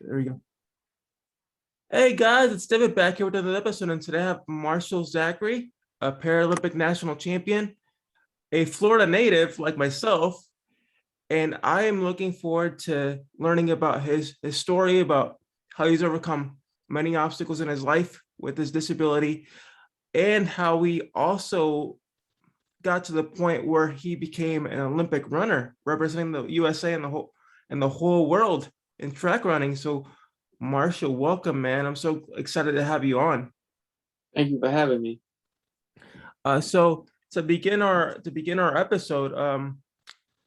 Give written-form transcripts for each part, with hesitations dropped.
There we go. Hey guys, it's David back here with another episode, and today I have Marshall Zackery, a Paralympic national champion, a Florida native like myself, and I am looking forward to learning about his story, about how he's overcome many obstacles in his life with his disability, and how we also got to the point where he became an Olympic runner, representing the USA and the whole world in track running. So, Marshall, welcome, man. I'm so excited to have you on. Thank you for having me. So to begin our episode,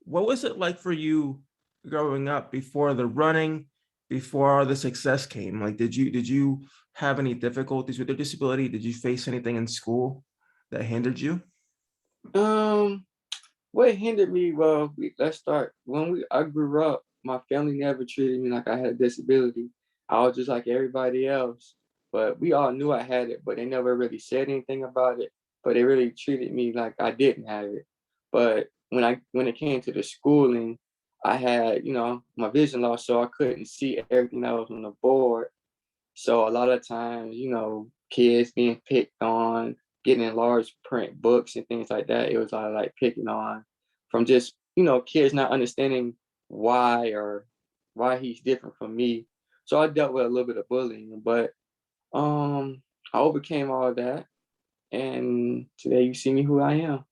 what was it like for you growing up before the running, before the success came? Like, did you have any difficulties with your disability? Did you face anything in school that hindered you? Um, what hindered me? Well, let's start. I grew up, my family never treated me like I had a disability. I was just like everybody else, but we all knew I had it, but they never really said anything about it. But they really treated me like I didn't have it. But when it came to the schooling, I had, my vision loss, so I couldn't see everything that was on the board. So a lot of times, kids being picked on, getting in large print books and things like that, it was a lot of like picking on from just, kids not understanding why or why he's different from me. So I dealt with a little bit of bullying, but I overcame all that. And today you see me who I am.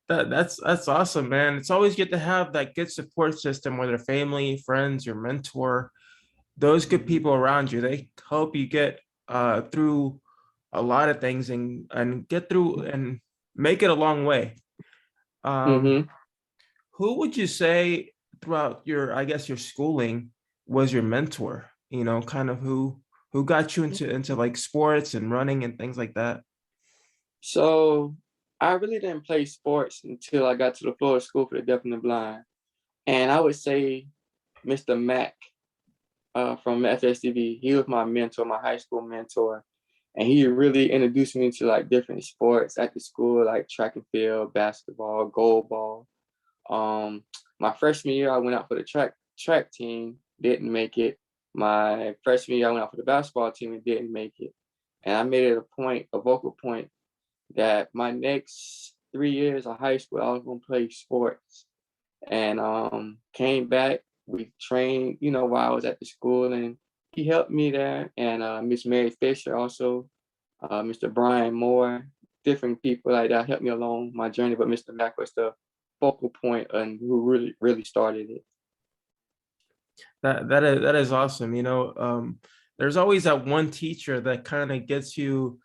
That's awesome, man. It's always good to have that good support system, whether family, friends, your mentor, those good people around you. They help you get through a lot of things and get through and make it a long way. Um, Mm-hmm. who would you say throughout your, I guess, your schooling was your mentor? Kind of who got you into like sports and running and things like that. So I really didn't play sports until I got to the Florida School for the Deaf and the Blind. And I would say Mr. Mack from FSTV. He was my mentor, my high school mentor. And he really introduced me to like different sports at the school, like track and field, basketball, goalball. Um, my freshman year, I went out for the track team, didn't make it. My freshman year, I went out for the basketball team and didn't make it. And I made it a vocal point, that my next 3 years of high school, I was gonna play sports. And came back. We trained, while I was at the school, and he helped me there. And Miss Mary Fisher also, Mr. Brian Moore, different people like that helped me along my journey. But Mr. Mack was the focal point and who really started it. That is awesome. There's always that one teacher that kind of gets you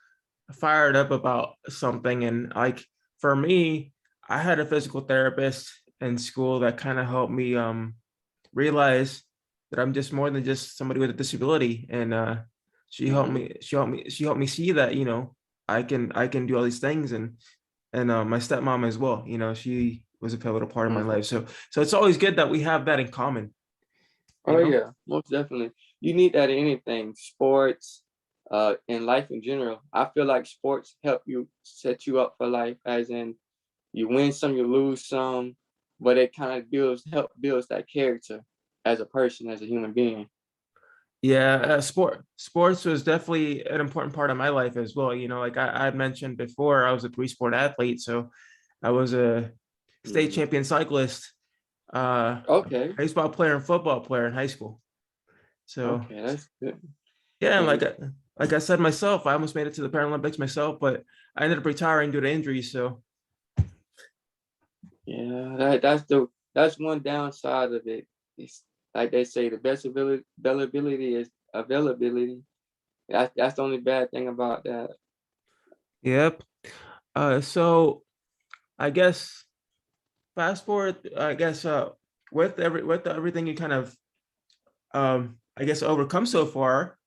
fired up about something. And like for me, I had a physical therapist in school that kind of helped me realize that I'm just more than just somebody with a disability. And Mm-hmm. she helped me see that, I can do all these things. And my stepmom as well, she was a pivotal part of my Mm-hmm. life. So it's always good that we have that in common, you Oh know? yeah, most definitely. You need that in anything, sports, in life in general. I feel like sports help you set you up for life, as in you win some, you lose some, but it kind of builds that character as a person, as a human being. Yeah, sports was definitely an important part of my life as well. Like I had mentioned before, I was a three-sport athlete. So I was a state Hmm. champion cyclist, uh, Okay, baseball player and football player in high school. So okay, that's good. yeah, and And like I said myself, I almost made it to the Paralympics myself, but I ended up retiring due to injuries. So yeah, that's one downside of it. It's like they say, the best availability is availability. That's the only bad thing about that. yep. So I guess fast forward, I guess with everything you kind of I guess overcome so far.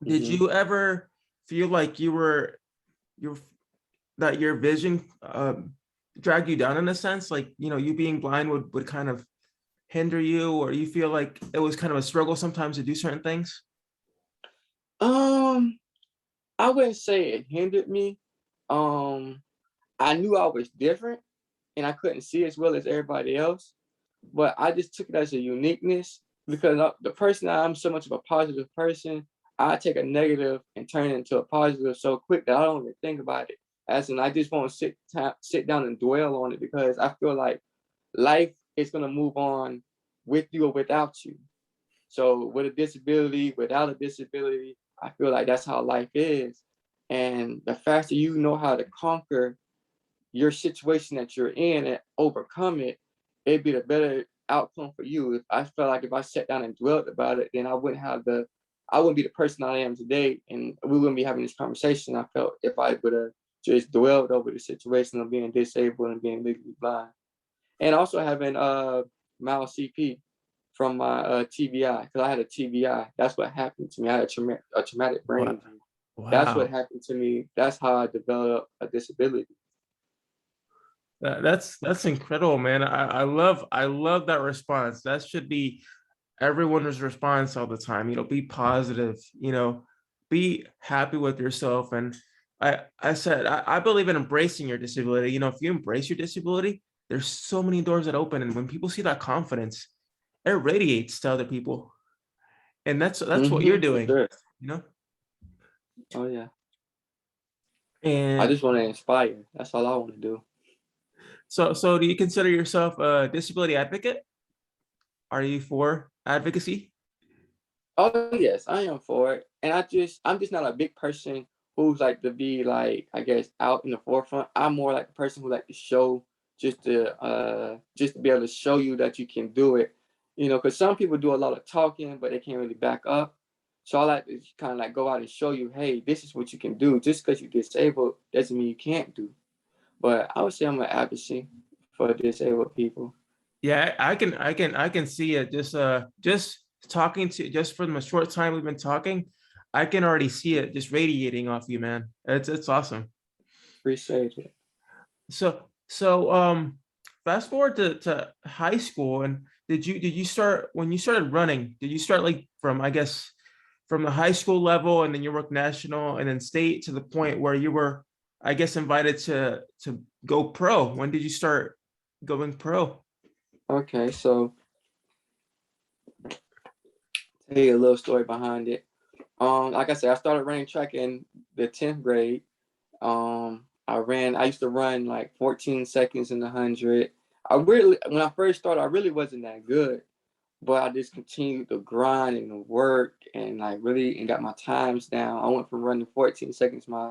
Did Hmm. you ever feel like you that your vision drag you down in a sense? Like, you being blind would kind of hinder you, or you feel like it was kind of a struggle sometimes to do certain things? Um, I wouldn't say it hindered me. Um, I knew I was different and I couldn't see as well as everybody else, but I just took it as a uniqueness. because the person I'm so much of a positive person, I take a negative and turn it into a positive so quick that I don't even think about it. As in, I just won't sit down and dwell on it because I feel like life is gonna move on with you or without you. So with a disability, without a disability, I feel like that's how life is. And the faster you know how to conquer your situation that you're in and overcome it, it'd be the better outcome for you. If I felt like if I sat down and dwelt about it, then I wouldn't be the person I am today, and we wouldn't be having this conversation. I felt if I would have just dwelled over the situation of being disabled and being legally blind, and also having mild CP from my TBI, because I had a TBI. That's what happened to me. I had a traumatic brain Wow. injury. That's what Wow. happened to me. That's how I developed a disability. That's incredible, man. I love that response. That should be everyone's response all the time. Be positive, be happy with yourself. And I said I believe in embracing your disability. If you embrace your disability, there's so many doors that open. And when people see that confidence, it radiates to other people. And that's what you're For doing, sure. you know? Oh yeah. I And just want to inspire. That's all I want to do. so do you consider yourself a disability advocate? Are you for advocacy? Oh yes, I am for it. And I'm just not a big person who's like to be like, I guess, out in the forefront. I'm more like the person who like to show, just to be able to show you that you can do it. Because some people do a lot of talking, but they can't really back up. So I like to kind of like go out and show you, hey, this is what you can do. Just because you're disabled doesn't mean you can't do. But I would say I'm an advocate for disabled people. Yeah, I can see it. Just talking to just from the short time we've been talking, I can already see it just radiating off you, man. It's awesome. Appreciate it. So fast forward to high school, and did you start when you started running, did you start like from, I guess, from the high school level, and then you work national and then state to the point where you were, I guess, invited to go pro? When did you start going pro? Okay, so tell you a little story behind it. Like I said, I started running track in the 10th grade. I used to run like 14 seconds in the 100. When I first started, I really wasn't that good, but I just continued to grind and to work and like really and got my times down. I went from running 14 seconds my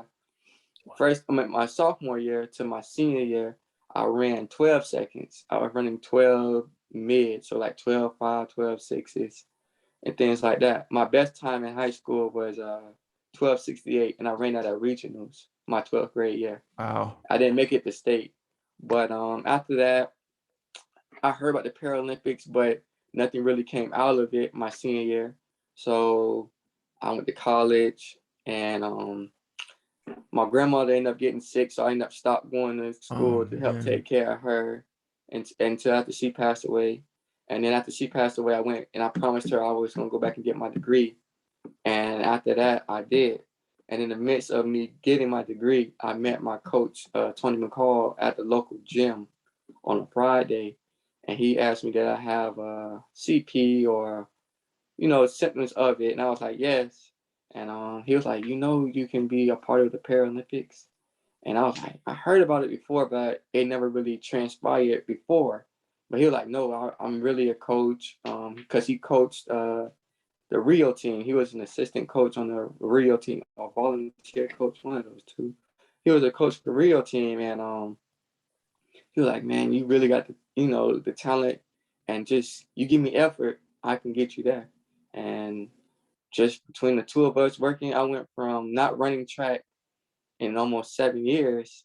sophomore year to my senior year. I ran 12 seconds. I was running 12 mid, so like 12.5, 12.6s and things like that. My best time in high school was 12.68, and I ran that at regionals my 12th grade year. Wow. I didn't make it to state, but after that, I heard about the Paralympics, but nothing really came out of it my senior year. So I went to college, and my grandmother ended up getting sick, so I ended up stopped going to Oh school to help man. take care of her, and until after she passed away. And then after she passed away, I went and I promised her I was gonna go back and get my degree. And after that, I did. And in the midst of me getting my degree, I met my coach, Tony McCall, at the local gym on a Friday, and he asked me did I have a CP or symptoms of it, and I was like yes. And he was like, you can be a part of the Paralympics. And I was like, I heard about it before, but it never really transpired before. But he was like, no, I'm really a coach, because he coached the Rio team. He was an assistant coach on the Rio team, or volunteer coach, one of those two. He was a coach for the Rio team, and he was like, man, you really got the talent, and just you give me effort, I can get you there. And just between the two of us working, I went from not running track in almost 7 years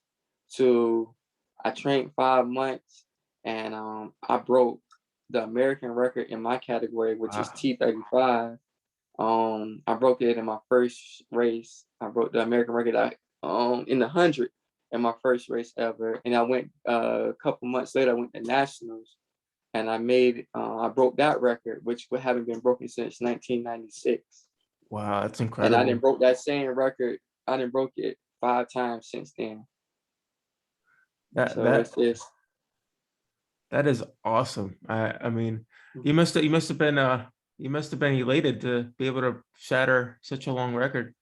to I trained 5 months, and I broke the American record in my category, which is Wow. T35. I broke it in my first race. I broke the American record in the 100 in my first race ever. And I went a couple months later. I went to nationals, and I broke that record, which haven't been broken since 1996. Wow, that's And I didn't incredible. broke that same record. I didn't broke it 5 times since then. That So that it's just that is awesome. I mean, you must have been You must have been elated to be able to shatter such a long record.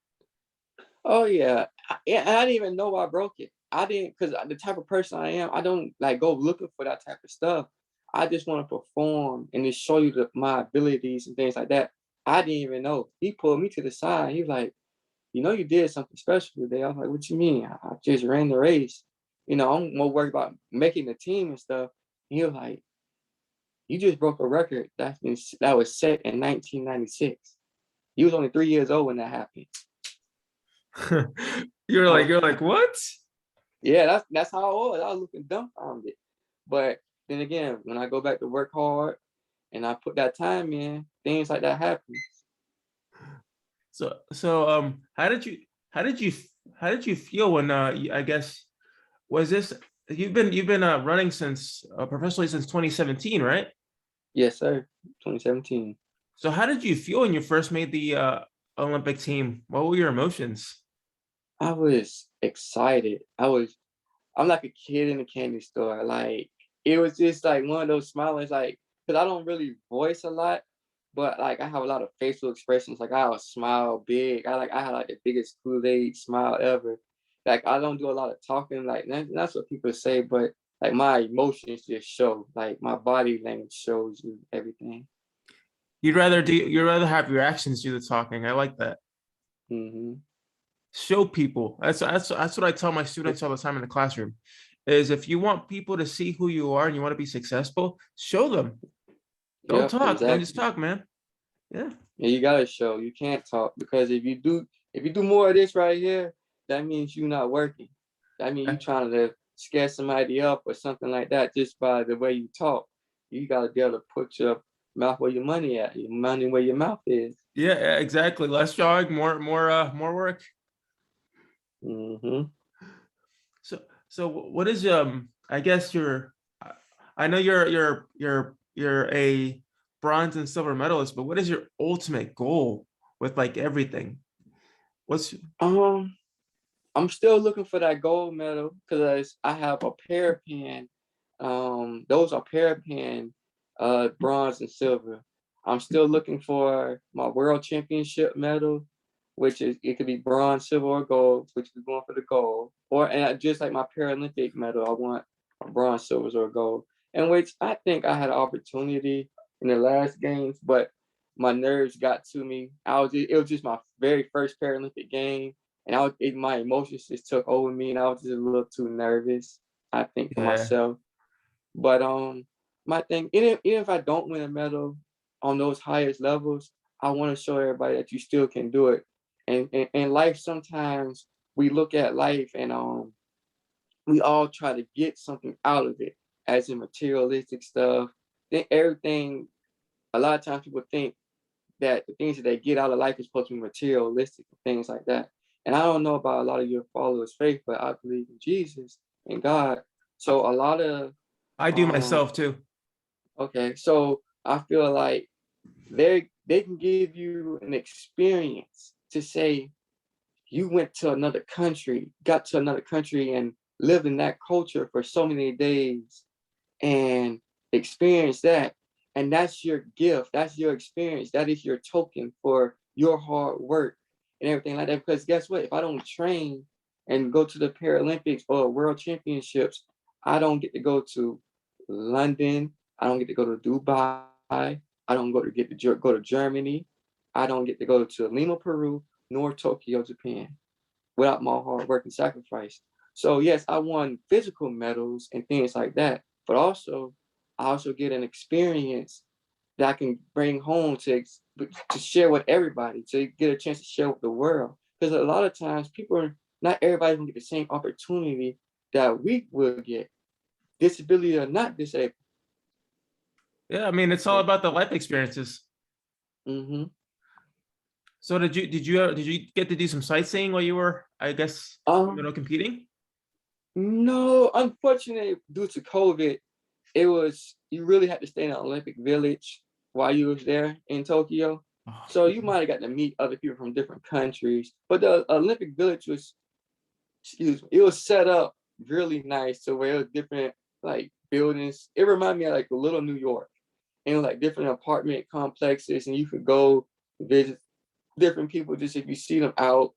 Oh yeah, I didn't even know I broke it. I didn't, because the type of person I am, I don't like go looking for that type of stuff. I just want to perform and just show you my abilities and things like that. I didn't even know. He pulled me to the side. He was like, "You know, you did something special today." I was like, "What you mean?" I just ran the race. You know, I'm more worried about making the team and stuff. And he was like, "You just broke a record that was set in 1996. You was only 3 years old when that happened." You're like, what? Yeah, that's how I was. I was looking dumbfounded. But then again, when I go back to work hard and I put that time in, things like that happen. So how did you how did you feel when I guess was this you've been running since professionally since 2017, right? Yes, sir. 2017. So how did you feel when you first made the Olympic team? What were your emotions? I was excited. I'm like a kid in a candy store. Like it was just like one of those smiles, like because I don't really voice a lot, but like I have a lot of facial expressions. Like I have a smile big. I had like the biggest Kool-Aid smile ever. Like I don't do a lot of talking. Like that's what people say, but like my emotions just show. Like my body language shows you everything. You'd rather have your actions do the talking. I like that. Hmm. Show people. That's what I tell my students all the time in the classroom. Is if you want people to see who you are and you want to be successful, show them. Don't Yep, talk. Don't just exactly. talk, man. Yeah. Yeah, you gotta show. You can't talk because if you do more of this right here, that means you're not working. That means you trying to scare somebody up or something like that just by the way you talk. You gotta be able to put your mouth where your money at, your money where your mouth is. Yeah, yeah, exactly. Less jog, more work. Hmm. So what is I guess I know you're a bronze and silver medalist, but what is your ultimate goal with like everything? What's Um, I'm still looking for that gold medal because I have a ParaPen. Those are ParaPen, bronze and silver. I'm still looking for my world championship medal, which is it could be bronze, silver, or gold, which is going for the gold. Just like my Paralympic medal, I want a bronze, silver, or gold. And which I think I had an opportunity in the last games, but my nerves got to me. It was just my very first Paralympic game and my emotions just took over me, and I was just a little too nervous. I think for yeah. myself, but my thing, even if I don't win a medal on those highest levels, I want to show everybody that you still can do it. And in life, sometimes we look at life and we all try to get something out of it, as in materialistic stuff. Then everything. A lot of times people think that the things that they get out of life is supposed to be materialistic and things like that. And I don't know about a lot of your followers' faith, but I believe in Jesus and God. So a lot of I do um myself too. okay, so I feel like they can give you an experience to say you went to another country, got to another country and lived in that culture for so many days and experience that. And that's your gift. That's your experience. That is your token for your hard work and everything like that. Because guess what? If I don't train and go to the Paralympics or World Championships, I don't get to go to London. I don't get to go to Dubai. I don't go to Germany. I don't get to go to Lima, Peru, nor Tokyo, Japan without my hard work and sacrifice. So yes, I won physical medals and things like that, but also I also get an experience that I can bring home to share with everybody, to get a chance to share with the world. Because a lot of times not everybody gonna get the same opportunity that we will get, disability or not disabled. Yeah, I mean it's all So, about the life experiences. mm-hmm. So did you get to do some sightseeing while you were, I guess, competing? No, unfortunately, due to COVID, you really had to stay in the Olympic Village while you was there in Tokyo. Oh, So you might have got to meet other people from different countries. But the Olympic Village was, excuse me, it was set up really nice to where it was different like buildings. It reminded me of like a little New York. in like different apartment complexes, and you could go visit different people just if you see them out.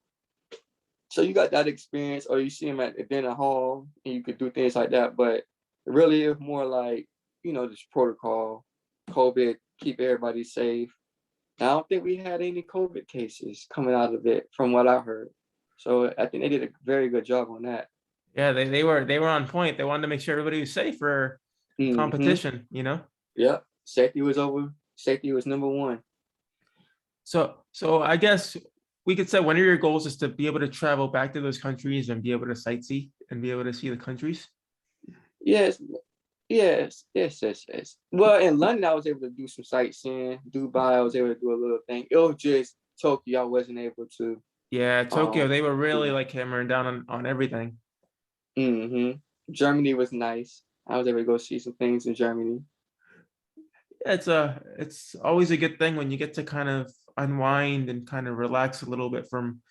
So you got that experience, or you see them at the dinner hall, and you could do things like that. But it really is more like, just protocol, COVID, keep everybody safe. And I don't think we had any COVID cases coming out of it, from what I heard. So I think they did a very good job on that. Yeah, they were on point. They wanted to make sure everybody was safe for Mm-hmm. competition, you know? Yep. Safety was over. Safety was number one. So I guess we could say one of your goals is to be able to travel back to those countries and be able to sightsee and be able to see the countries. Yes, yes. Well, in London, I was able to do some sightseeing. Dubai, I was able to do a little thing. It was just Tokyo, I wasn't able to. Yeah, Tokyo, they were really Do. like hammering down on everything. Germany was nice. I was able to go see some things in Germany. It's always a good thing when you get to kind of unwind and kind of relax a little bit from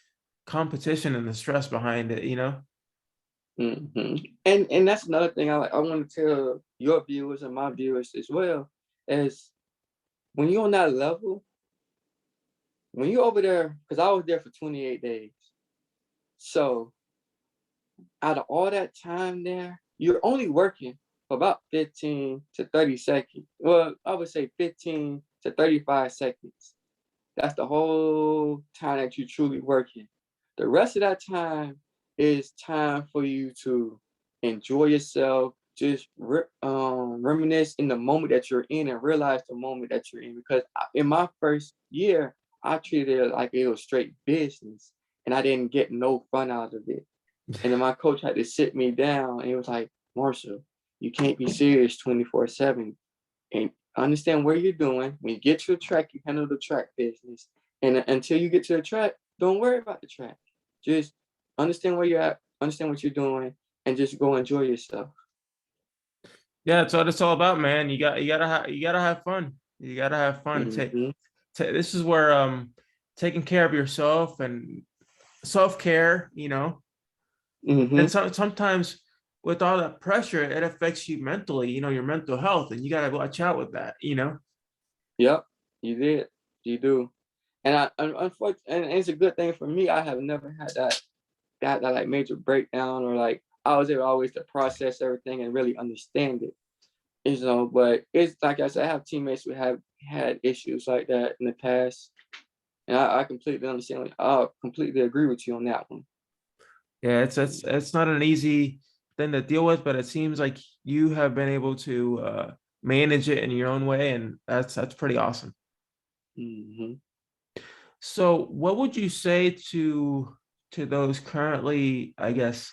competition and the stress behind it, you know? And that's another thing I want to tell your viewers and my viewers as well, is when you're on that level, when you're over there, because I was there for 28 days. So out of all that time there, you're only working for about 15 to 30 seconds. Well, I would say 15 to 35 seconds. That's the whole time that you're truly working. The rest of that time is time for you to enjoy yourself, just reminisce in the moment that you're in and realize the moment that you're in. Because in my first year, I treated it like it was straight business, and I didn't get no fun out of it. And then my coach had to sit me down, and he was like, Marshall, you can't be serious 24/7. And understand where you're doing. When you get to the track, you handle the track business. And until you get to the track, don't worry about the track. Just understand where you're at, understand what you're doing, and just go enjoy yourself. Yeah, that's what it's all about, man. You gotta have fun. You gotta have fun. Mm-hmm. This is where taking care of yourself and self-care, you know, and Mm-hmm. sometimes with all that pressure, it affects you mentally, you know, your mental health, and you gotta watch out with that, you know. Yep, you did. You do. And unfortunately, and it's a good thing for me. I have never had that like major breakdown, or like I was able always to process everything and really understand it. But it's like I said, I have teammates who have had issues like that in the past, and I completely understand. I completely agree with you on that one. Yeah, it's not an easy thing to deal with, but it seems like you have been able to manage it in your own way, and that's pretty awesome. Mm-hmm. So, what would you say to those currently, I guess,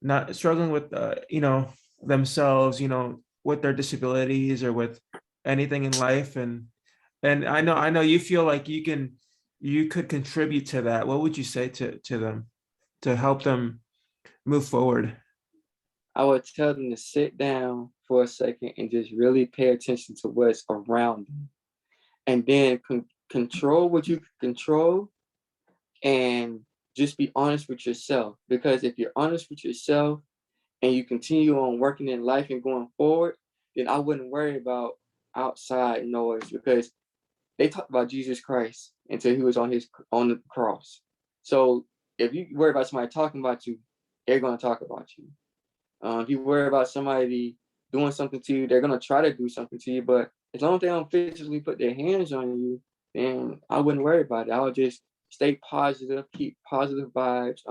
not struggling with, you know, themselves, you know, with their disabilities or with anything in life, and I know you feel like you could contribute to that. What would you say to them to help them move forward? I would tell them to sit down for a second and just really pay attention to what's around them, and then control what you can control, and just be honest with yourself. Because if you're honest with yourself and you continue on working in life and going forward, then I wouldn't worry about outside noise, because they talked about Jesus Christ until he was on the cross. So if you worry about somebody talking about you, they're gonna talk about you. If you worry about somebody doing something to you, they're gonna try to do something to you. But as long as they don't physically put their hands on you, then I wouldn't worry about it. I would just stay positive, keep positive vibes,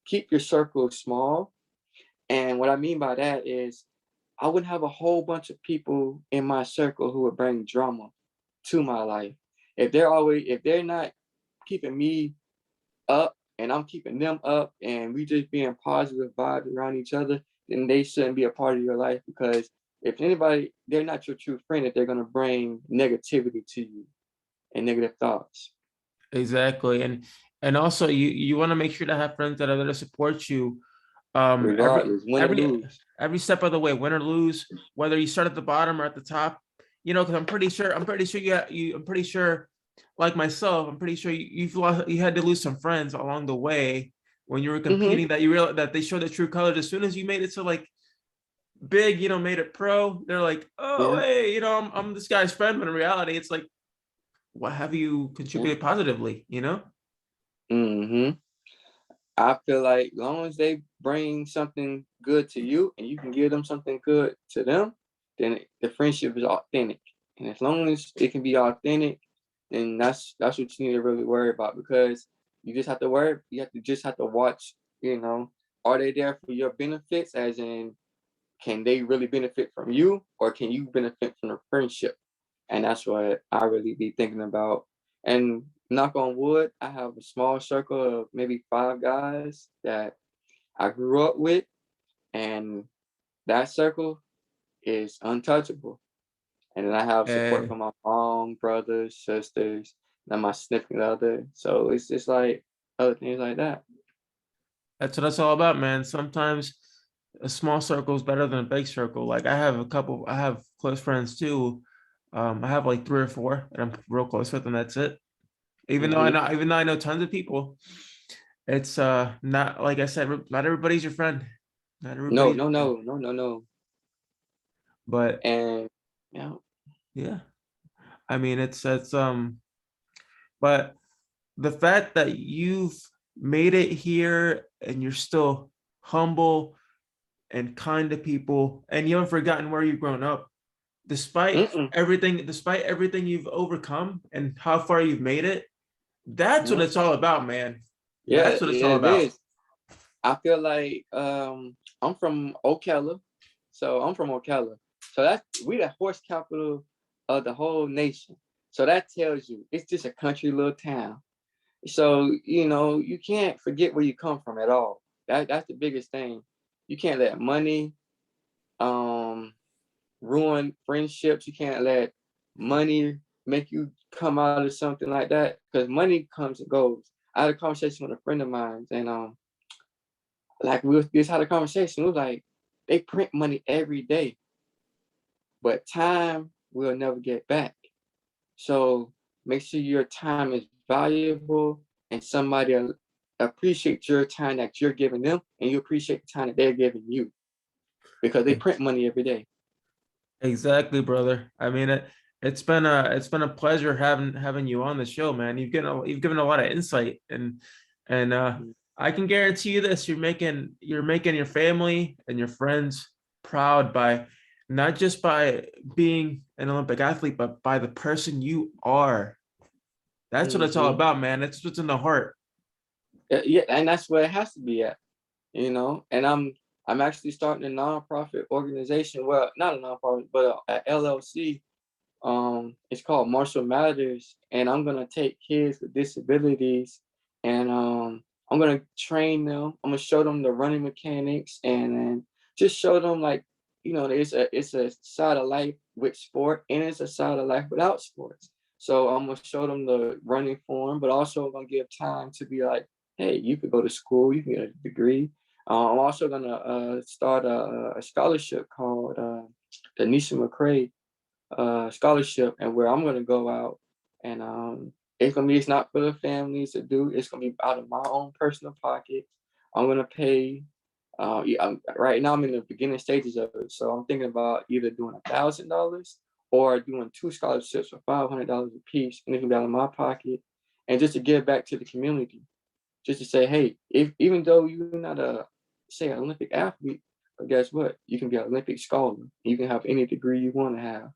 keep your circle small. And what I mean by that is I wouldn't have a whole bunch of people in my circle who would bring drama to my life. If they're not keeping me up and I'm keeping them up, and we just being positive vibes around each other, then they shouldn't be a part of your life. Because if anybody, they're not your true friend if they're gonna bring negativity to you and negative thoughts. Exactly, and also you want to make sure to have friends that are there to support you, every Regardless, win or lose. every step of the way, win or lose, whether you start at the bottom or at the top, you know, because I'm pretty sure, like myself, I'm pretty sure you had to lose some friends along the way when you were Mm-hmm. competing, that you realize that they show the true colors as soon as you made it to like big, made it pro. They're like, oh, Yeah. hey, I'm this guy's friend, but in reality, it's like, what have you Yeah. contributed positively? Hmm. I feel like as long as they bring something good to you and you can give them something good to them, then the friendship is authentic. And as long as it can be authentic, then that's what you need to really worry about, because you have to watch, are they there for your benefits, as in, can they really benefit from you, or can you benefit from the friendship? And that's what I really be thinking about. And knock on wood, I have a small circle of maybe 5 guys that I grew up with, and that circle is untouchable. And then I have support And from my mom, brothers, sisters, and my significant other. So it's just like other things like that. that's what it's all about, man. Sometimes a small circle is better than a big circle. Like I have close friends too. I have like three or four that I'm real close with, and that's it. Hmm. Even though I know tons of people, it's not, like I said, not everybody's your friend. Not No, everybody's no, your friend. no, no, no, no. But And yeah. yeah, I mean but the fact that you've made it here and you're still humble and kind to people and you haven't forgotten where you've grown up, Mm-mm. despite everything you've overcome and how far you've made it, that's what Yeah. it's all about, man. Yeah, That's what it's all it about. is. I feel like I'm from Ocala, so I'm from Ocala. So we the horse capital of the whole nation. So that tells you it's just a country little town. So you can't forget where you come from at all. That's the biggest thing. You can't let money um ruin friendships. You can't let money make you come out of something like that, because money comes and goes. I had a conversation with a friend of mine, and like we just had a conversation. We was like, they print money every day, but time we'll never get back. So make sure your time is valuable, and somebody appreciate your time that you're giving them, and you appreciate the time that they're giving you, because they print money every day. Exactly, brother. I mean, it's been a pleasure having you on the show, man. You've given a lot of insight, and I can guarantee you this: you're making your family and your friends proud by not just by being an Olympic athlete, but by the person you are. That's what it's all Hmm. about, man. That's what's in the heart. Yeah, and that's where it has to be at. And I'm actually starting a nonprofit organization. Well, not a nonprofit, but a LLC. It's called Marshall Matters, and I'm gonna take kids with disabilities, and I'm gonna train them. I'm gonna show them the running mechanics, and just show them, like, it's a side of life with sport, and it's a side of life without sports. So I'm gonna show them the running form, but also I'm gonna give time to be like, hey, you could go to school, you can get a degree. I'm also gonna start a scholarship called the Nisha McCrae scholarship, and where I'm gonna go out, and it's not for the families to do. It's gonna be out of my own personal pocket. I'm gonna pay. Yeah, right now I'm in the beginning stages of it, so I'm thinking about either doing $1,000 or doing 2 scholarships for $500 a piece, and it can be out of my pocket, and just to give back to the community, just to say, hey, if even though you're not say an Olympic athlete, but guess what? You can be an Olympic scholar. You can have any degree you want to have.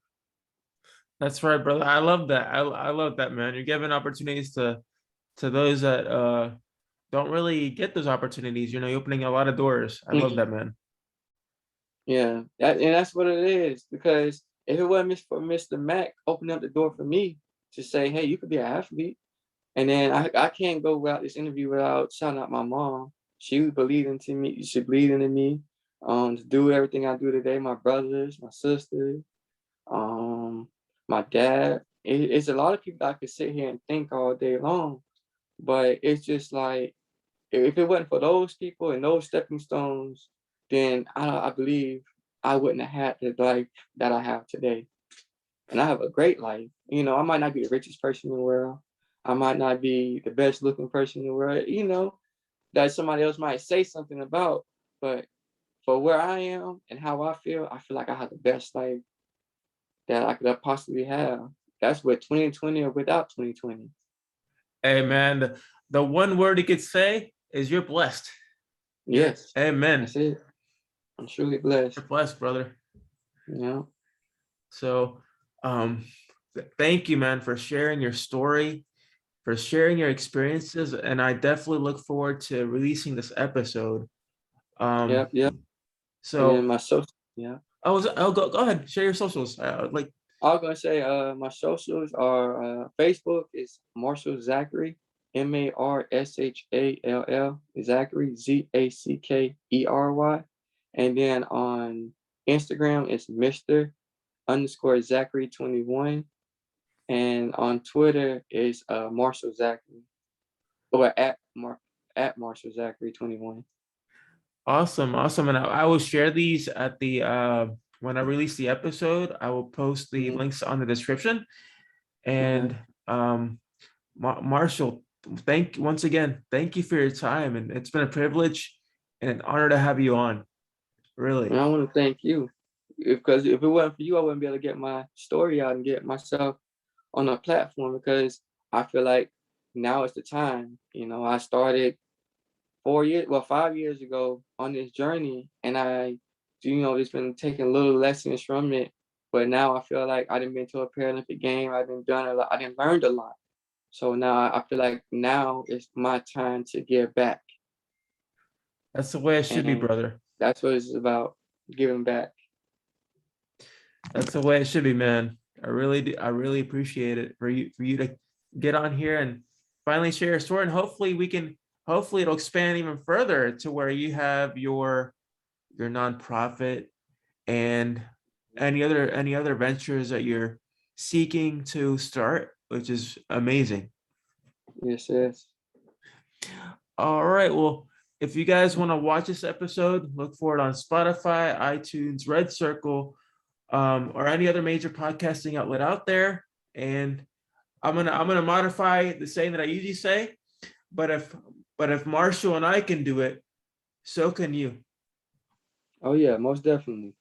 That's right, brother. I love that. I love that, man. You're giving opportunities to those that don't really get those opportunities. You're opening a lot of doors. I love that, man. Yeah, and that's what it is. Because if it wasn't for Mr. Mack opening up the door for me to say, "Hey, you could be an athlete," and then I can't go without this interview without shouting out my mom. She believed into me. She believed into me to do everything I do today. My brothers, my sisters, um, my dad. It's a lot of people I could sit here and think all day long, but it's just like, if it wasn't for those people and those stepping stones, then I believe I wouldn't have had the life that I have today. And I have a great life. I might not be the richest person in the world. I might not be the best looking person in the world, that somebody else might say something about. But for where I am and how I feel like I have the best life that I could possibly have. That's with 2020 or without 2020. Hey man, the one word you could say is you're blessed. Yes, Amen. that's it. I'm truly blessed. You're blessed, brother. Yeah. So thank you, man, for sharing your story, for sharing your experiences, and I definitely look forward to releasing this episode. Yep. Yep. And then So my social. Yeah. I'll go ahead, share your socials. Like, I was gonna say, my socials are Facebook is Marshall Zackery, Marshall Zachary Zackery, and then on Instagram it's Mr_Zachary21, and on Twitter is Marshall Zackery, or at Marshall Zackery21. awesome, awesome. And I will share these at the when I release the episode. I will post the Mm-hmm. links on the description. Okay. And Marshall, once again, thank you for your time, and it's been a privilege and an honor to have you on. And Really, I want to thank you, because if it wasn't for you, I wouldn't be able to get my story out and get myself on a platform, because I feel like now is the time. I started 5 years ago on this journey, and I, just been taking little lessons from it. But now I feel like I didn't been to a Paralympic game. I didn't done a lot. I didn't learned a lot. So now I feel like now is my time to give back, that's the way it should be, and brother. that's what it's about, giving back. That's the way it should be, man. I really do. I really appreciate it for you to get on here and finally share your story, and hopefully it'll expand even further to where you have your nonprofit and any other ventures that you're seeking to start, which is amazing. Yes, yes. All right, well, if you guys want to watch this episode, look for it on Spotify, iTunes, Red Circle, or any other major podcasting outlet out there. And I'm gonna modify the saying that I usually say, but if Marshall and I can do it, so can you. Oh yeah, most definitely.